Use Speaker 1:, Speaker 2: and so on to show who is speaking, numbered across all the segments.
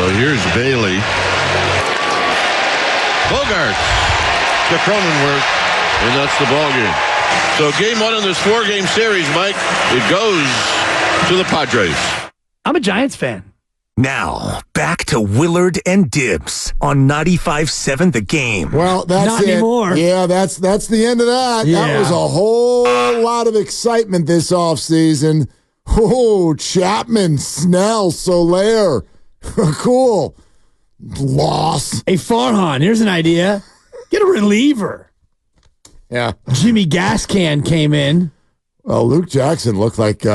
Speaker 1: here's Bailey. Bogarts to Cronenworth, and that's the ball game. So game one in this 4-game series, Mike, it goes to the Padres.
Speaker 2: I'm a Giants fan.
Speaker 3: Now, back to Willard and Dibs on 95.7 The Game.
Speaker 4: Well, that's
Speaker 2: Not anymore.
Speaker 4: Yeah, that's the end of that.
Speaker 2: Yeah.
Speaker 4: That was a whole lot of excitement this offseason. Oh, Chapman, Snell, Soler. Cool. Loss.
Speaker 2: Hey, Farhan, here's an idea. Get a reliever.
Speaker 4: Yeah.
Speaker 2: Jimmy Gascan came in.
Speaker 4: Well, Luke Jackson looked like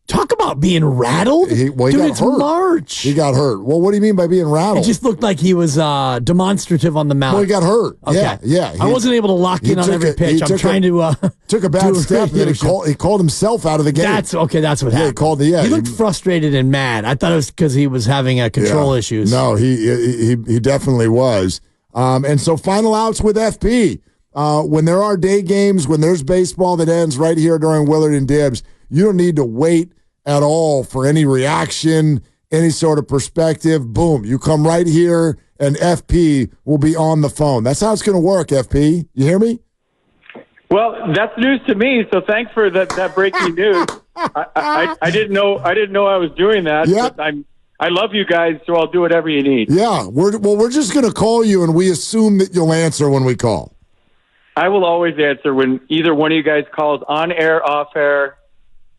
Speaker 2: Talk about being rattled.
Speaker 4: Dude,
Speaker 2: got it's
Speaker 4: hurt.
Speaker 2: March.
Speaker 4: He got hurt. Well, what do you mean by being rattled?
Speaker 2: It just looked like he was demonstrative on the mound.
Speaker 4: Well, he got hurt.
Speaker 2: Okay.
Speaker 4: Yeah.
Speaker 2: I wasn't able to lock in on every pitch. I'm trying to
Speaker 4: took a bad step. And then he called himself out of the game.
Speaker 2: That's what happened. He looked frustrated and mad. I thought it was because he was having control issues.
Speaker 4: No, he definitely was. And so final outs with FP. When there are day games, when there's baseball that ends right here during Willard and Dibs, you don't need to wait at all for any reaction, any sort of perspective. Boom, you come right here and FP will be on the phone. That's how it's going to work, FP. You hear me?
Speaker 5: Well, that's news to me, so thanks for that breaking news. I didn't know I was doing that.
Speaker 4: Yep.
Speaker 5: But I love you guys, so I'll do whatever you need.
Speaker 4: Yeah, we're just going to call you, and we assume that you'll answer when we call.
Speaker 5: I will always answer when either one of you guys calls, on air, off air.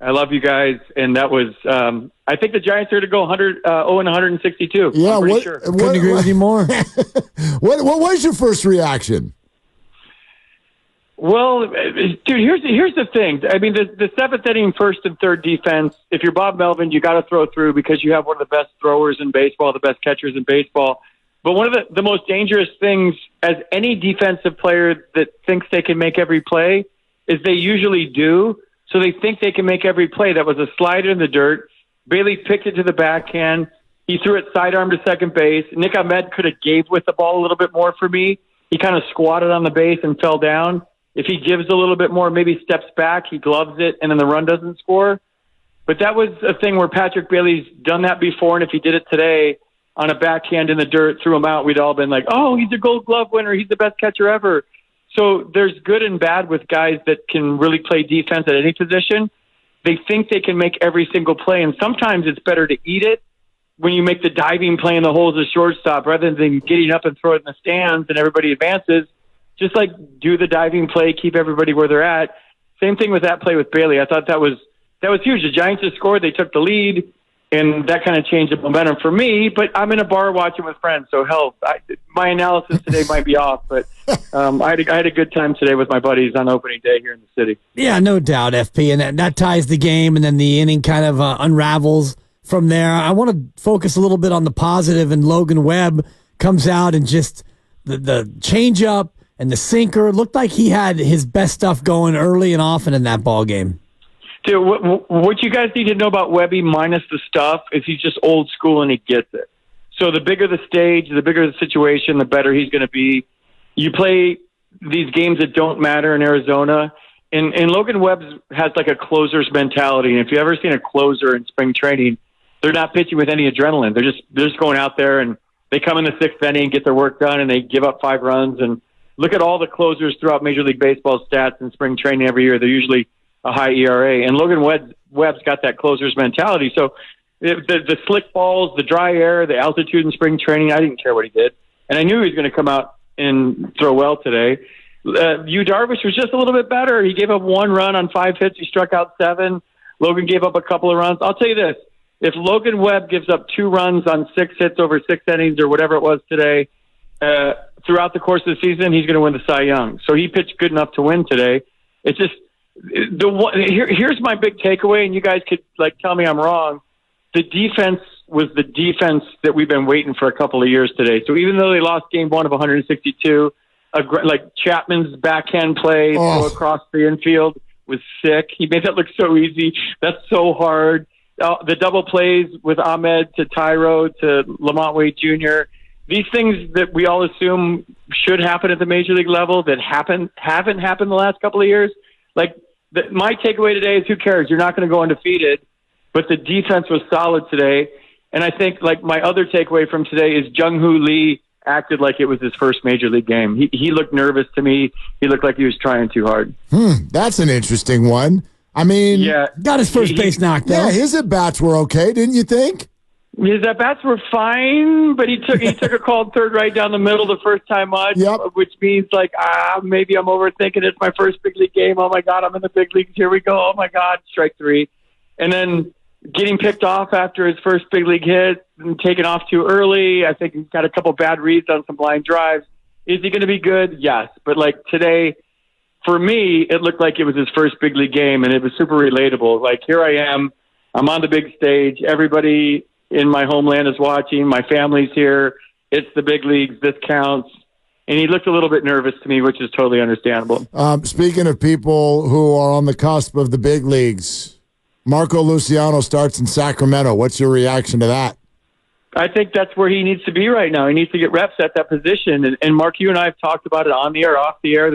Speaker 5: I love you guys, and that was. I think the Giants are to go 162.
Speaker 4: Yeah,
Speaker 5: I'm pretty sure.
Speaker 2: Couldn't agree with you more.
Speaker 4: What was your first reaction?
Speaker 5: Well, dude, here's the thing. I mean, the seventh inning, first and third defense. If you're Bob Melvin, you got to throw through because you have one of the best throwers in baseball, the best catchers in baseball. But one of the most dangerous things, as any defensive player that thinks they can make every play, is they usually do. So they think they can make every play. That was a slider in the dirt. Bailey picked it to the backhand. He threw it sidearm to second base. Nick Ahmed could have gave with the ball a little bit more for me. He kind of squatted on the base and fell down. If he gives a little bit more, maybe steps back, he gloves it, and then the run doesn't score. But that was a thing where Patrick Bailey's done that before, and if he did it today on a backhand in the dirt, threw him out, we'd all been like, oh, he's a Gold Glove winner. He's the best catcher ever. So there's good and bad with guys that can really play defense at any position. They think they can make every single play, and sometimes it's better to eat it when you make the diving play in the hole as a shortstop rather than getting up and throw it in the stands and everybody advances. Just like do the diving play, keep everybody where they're at. Same thing with that play with Bailey. I thought that was huge. The Giants just scored. They took the lead, and that kind of changed the momentum for me. But I'm in a bar watching with friends, so hell, my analysis today might be off. But I had a good time today with my buddies on opening day here in the city.
Speaker 2: Yeah, no doubt, FP. And that ties the game, and then the inning kind of unravels from there. I want to focus a little bit on the positive, and Logan Webb comes out and just the changeup and the sinker. Looked like he had his best stuff going early and often in that ball game.
Speaker 5: Dude, what you guys need to know about Webby minus the stuff is he's just old school and he gets it. So the bigger the stage, the bigger the situation, the better he's going to be. You play these games that don't matter in Arizona, and Logan Webb has like a closer's mentality. And if you've ever seen a closer in spring training, they're not pitching with any adrenaline. They're just going out there and they come in the sixth inning, get their work done, and they give up 5 runs. And look at all the closers throughout Major League Baseball stats in spring training every year. They're usually a high ERA. And Logan Webb's got that closer's mentality. So the slick balls, the dry air, the altitude in spring training, I didn't care what he did. And I knew he was going to come out and throw well today. Darvish was just a little bit better. He gave up 1 run on 5 hits. He struck out 7. Logan gave up a couple of runs. I'll tell you this. If Logan Webb gives up 2 runs on 6 hits over 6 innings or whatever it was today, throughout the course of the season, he's going to win the Cy Young. So he pitched good enough to win today. It's just here's my big takeaway, and you guys could tell me I'm wrong. The defense was the defense that we've been waiting for a couple of years today. So even though they lost game 1 of 162, Chapman's backhand play throw across the infield was sick. He made that look so easy. That's so hard. The double plays with Ahmed to Tyro to Lamont Wade Jr., these things that we all assume should happen at the major league level that haven't happened the last couple of years. My takeaway today is who cares? You're not going to go undefeated, but the defense was solid today. And I think, like, my other takeaway from today is Jung Hoo Lee acted like it was his first major league game. He looked nervous to me. He looked like he was trying too hard.
Speaker 4: That's an interesting one. I mean,
Speaker 5: Yeah,
Speaker 2: Got his first base knocked out.
Speaker 4: yeah, his at-bats were okay, didn't you think?
Speaker 5: his at-bats were fine, but he took a called third right down the middle the first time much, which means, like, maybe I'm overthinking it. It's my first big league game. Oh, my God, I'm in the big leagues. Here we go. Oh, my God, strike three. And then getting picked off after his first big league hit and taken off too early. I think he's got a couple bad reads on some blind drives. Is he going to be good? Yes. But, like, today, for me, it looked like it was his first big league game, and it was super relatable. Like, here I am. I'm on the big stage. Everybody in my homeland is watching. My family's here. It's the big leagues. This counts. And he looked a little bit nervous to me, which is totally understandable.
Speaker 4: Speaking of people who are on the cusp of the big leagues, Marco Luciano starts in Sacramento. What's your reaction to that?
Speaker 5: I think that's where he needs to be right now. He needs to get reps at that position. And Mark, you and I have talked about it on the air, off the air,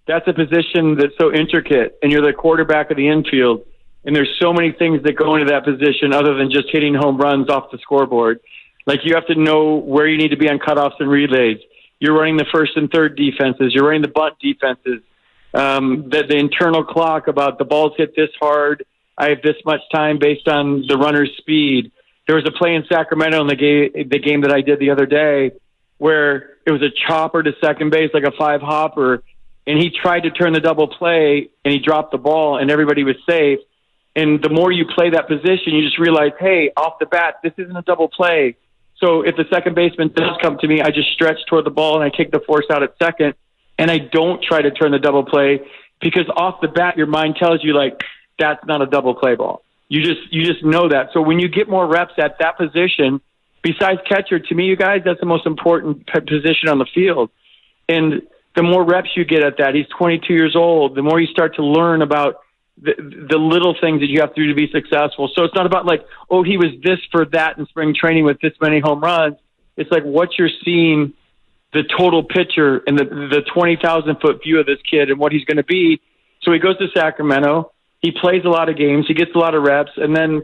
Speaker 5: that's a position that's so intricate, and you're the quarterback of the infield. And there's so many things that go into that position other than just hitting home runs off the scoreboard. Like, you have to know where you need to be on cutoffs and relays. You're running the first and third defenses. You're running the bunt defenses. The internal clock about the ball's hit this hard. I have this much time based on the runner's speed. There was a play in Sacramento in the game that I did the other day where it was a chopper to second base, like a 5-hopper, and he tried to turn the double play, and he dropped the ball, and everybody was safe. And the more you play that position, you just realize, hey, off the bat, this isn't a double play. So if the second baseman does come to me, I just stretch toward the ball, and I kick the force out at second, and I don't try to turn the double play because off the bat, your mind tells you, like, that's not a double play ball. You just know that. So when you get more reps at that position, besides catcher, to me, you guys, that's the most important position on the field. And the more reps you get at that, he's 22 years old, the more you start to learn about the little things that you have to do to be successful. So it's not about, like, oh, he was this for that in spring training with this many home runs. It's like what you're seeing, the total picture and the 20,000-foot view of this kid and what he's going to be. So he goes to Sacramento. He plays a lot of games. He gets a lot of reps. And then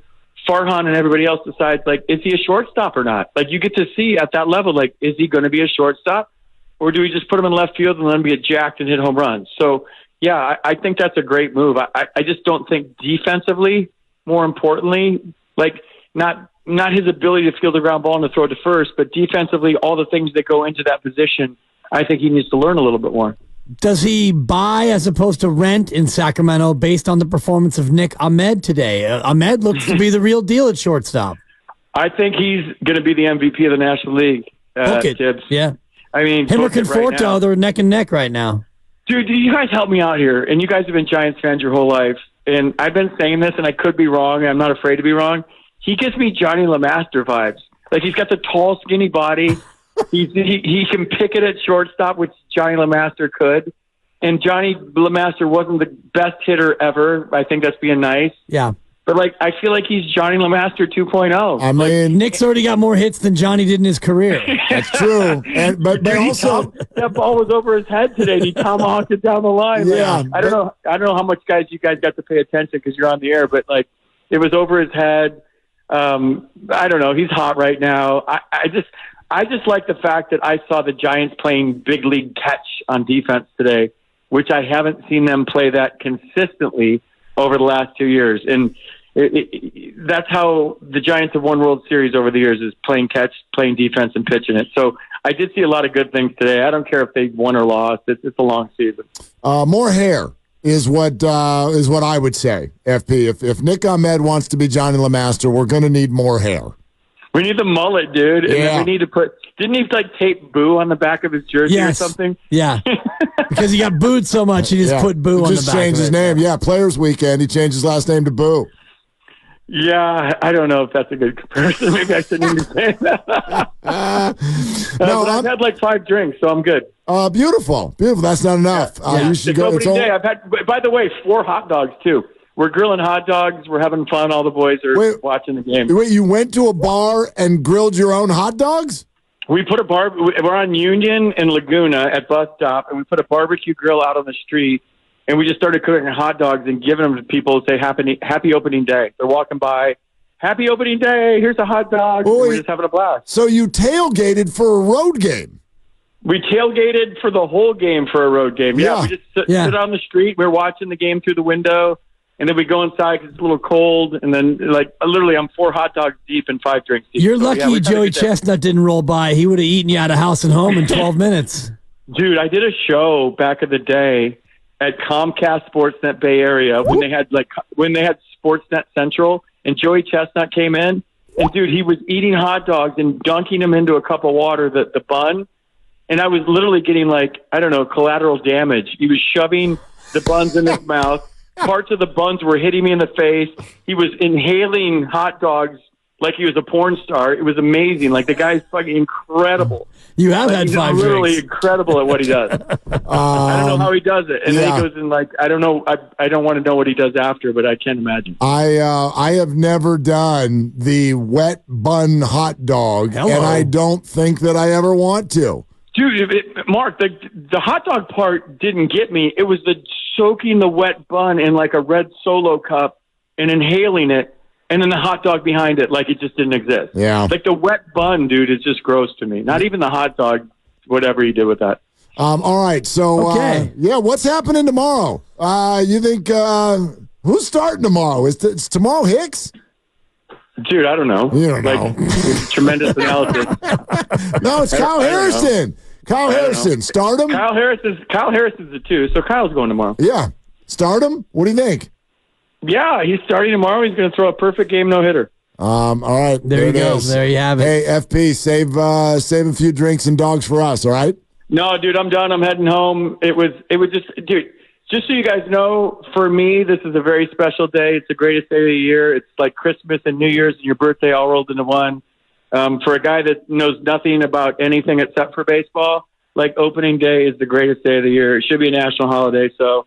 Speaker 5: Farhan and everybody else decides, like, is he a shortstop or not? Like, you get to see at that level, like, is he going to be a shortstop? Or do we just put him in left field and let him get jacked and hit home runs? So, yeah, I think that's a great move. I just don't think defensively, more importantly, like, not his ability to field the ground ball and to throw to first, but defensively, all the things that go into that position, I think he needs to learn a little bit more.
Speaker 2: Does he buy as opposed to rent in Sacramento based on the performance of Nick Ahmed today? Ahmed looks to be the real deal at shortstop.
Speaker 5: I think he's going to be the MVP of the National League, Dibs.
Speaker 2: Yeah.
Speaker 5: I mean,
Speaker 2: him or Conforto,
Speaker 5: right,
Speaker 2: they're neck and neck right now.
Speaker 5: Dude, you guys help me out here. And you guys have been Giants fans your whole life. And I've been saying this, and I could be wrong. And I'm not afraid to be wrong. He gives me Johnny LeMaster vibes. Like, he's got the tall, skinny body. He can pick it at shortstop, which Johnny LeMaster could. And Johnny LeMaster wasn't the best hitter ever. I think that's being nice.
Speaker 2: Yeah.
Speaker 5: But, like, I feel like he's Johnny LeMaster 2.0.
Speaker 4: I mean,
Speaker 2: Nick's already got more hits than Johnny did in his career.
Speaker 4: That's true. But also,
Speaker 5: that ball was over his head today. He tomahawked it down the line.
Speaker 4: Yeah.
Speaker 5: Like, I don't know how much you guys got to pay attention because you're on the air, but, like, it was over his head. I don't know. He's hot right now. I just like the fact that I saw the Giants playing big league catch on defense today, which I haven't seen them play that consistently over the last 2 years. And that's how the Giants have won World Series over the years, is playing catch, playing defense, and pitching it. So I did see a lot of good things today. I don't care if they won or lost. It's a long season.
Speaker 4: more hair is what I would say, FP. If Nick Ahmed wants to be Johnny LeMaster, we're going to need more hair.
Speaker 5: We need the mullet, dude. And then we need to put – didn't he, like, tape Boo on the back of his jersey or something?
Speaker 2: Yeah. Because he got booed so much, he just put Boo on the back.
Speaker 4: Just changed his name. Yeah, Players Weekend, he changed his last name to Boo.
Speaker 5: Yeah, I don't know if that's a good comparison. Maybe I shouldn't even say that. I've had like 5 drinks, so I'm good.
Speaker 4: Beautiful. That's not enough. You should go.
Speaker 5: It's day. I've had, by the way, 4 hot dogs too. We're grilling hot dogs. We're having fun. All the boys are watching the game.
Speaker 4: Wait, you went to a bar and grilled your own hot dogs?
Speaker 5: We put a we're on Union and Laguna at bus stop, and we put a barbecue grill out on the street, and we just started cooking hot dogs and giving them to people to say happy opening day. They're walking by, happy opening day. Here's a hot dog.
Speaker 4: Boy.
Speaker 5: We're just having a blast.
Speaker 4: So you tailgated for a road game.
Speaker 5: We tailgated for the whole game for a road game. Yeah, we just sit on the street. We're watching the game through the window, and then we go inside because it's a little cold. And then, literally, I'm 4 hot dogs deep and 5 drinks deep.
Speaker 2: You're lucky Joey Chestnut didn't roll by. He would have eaten you out of house and home in 12 minutes.
Speaker 5: Dude, I did a show back in the day at Comcast Sportsnet Bay Area when they had Sportsnet Central, and Joey Chestnut came in, and dude, he was eating hot dogs and dunking them into a cup of water, the bun, and I was literally getting collateral damage. He was shoving the buns in his mouth. Parts of the buns were hitting me in the face. He was inhaling hot dogs like he was a porn star. It was amazing. Like, the guy's fucking incredible.
Speaker 2: You have had 5 drinks. He's literally
Speaker 5: incredible at what he does. I don't know how he does it. And then he goes in I don't know. I don't want to know what he does after, but I can't imagine.
Speaker 4: I have never done the wet bun hot dog, and I don't think that I ever want to.
Speaker 5: Dude, Mark, the hot dog part didn't get me. It was the soaking the wet bun in like a red Solo cup and inhaling it, and then the hot dog behind it like it just didn't exist.
Speaker 4: Yeah.
Speaker 5: Like the wet bun, dude, is just gross to me. Not even the hot dog, whatever he did with that.
Speaker 4: All right, so, what's happening tomorrow? You think, who's starting tomorrow? Is tomorrow Hicks?
Speaker 5: Dude, I don't know.
Speaker 4: You don't know.
Speaker 5: Tremendous analysis.
Speaker 4: No, it's Kyle Harrison. Kyle Harrison. Start him?
Speaker 5: Kyle Harrison's a 2, so Kyle's going tomorrow.
Speaker 4: Yeah. Start him? What do you think?
Speaker 5: Yeah, he's starting tomorrow. He's going to throw a perfect game no-hitter.
Speaker 4: All right.
Speaker 2: There you go. There you have it.
Speaker 4: Hey, FP, save a few drinks and dogs for us, all right?
Speaker 5: No, dude, I'm done. I'm heading home. It was just so you guys know, for me, this is a very special day. It's the greatest day of the year. It's like Christmas and New Year's and your birthday all rolled into one. For a guy that knows nothing about anything except for baseball, like opening day is the greatest day of the year. It should be a national holiday. So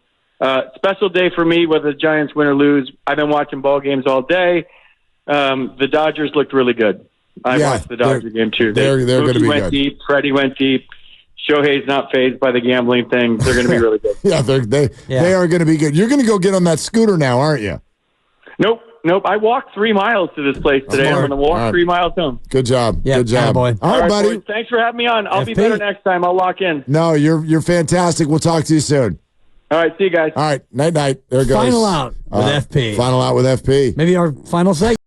Speaker 5: special day for me, whether the Giants win or lose. I've been watching ball games all day. The Dodgers looked really good. I watched the Dodger game too.
Speaker 4: They're going to be
Speaker 5: went
Speaker 4: good.
Speaker 5: Deep. Freddie went deep. Shohei's not fazed by the gambling thing. They're going to be really good.
Speaker 4: They are going to be good. You're going to go get on that scooter now, aren't you?
Speaker 5: Nope. I walked 3 miles to this place today. I'm going to walk 3 miles home.
Speaker 4: Good job.
Speaker 2: Yeah,
Speaker 4: good job.
Speaker 2: Boy.
Speaker 4: All right, buddy.
Speaker 5: Boys, thanks for having me on. I'll
Speaker 2: FP.
Speaker 5: be better next time. I'll lock in.
Speaker 4: No, you're fantastic. We'll talk to you soon.
Speaker 5: All right, see you guys.
Speaker 4: All right, night. There it goes.
Speaker 2: Final out with FP.
Speaker 4: Final out with FP.
Speaker 2: Maybe our final segment.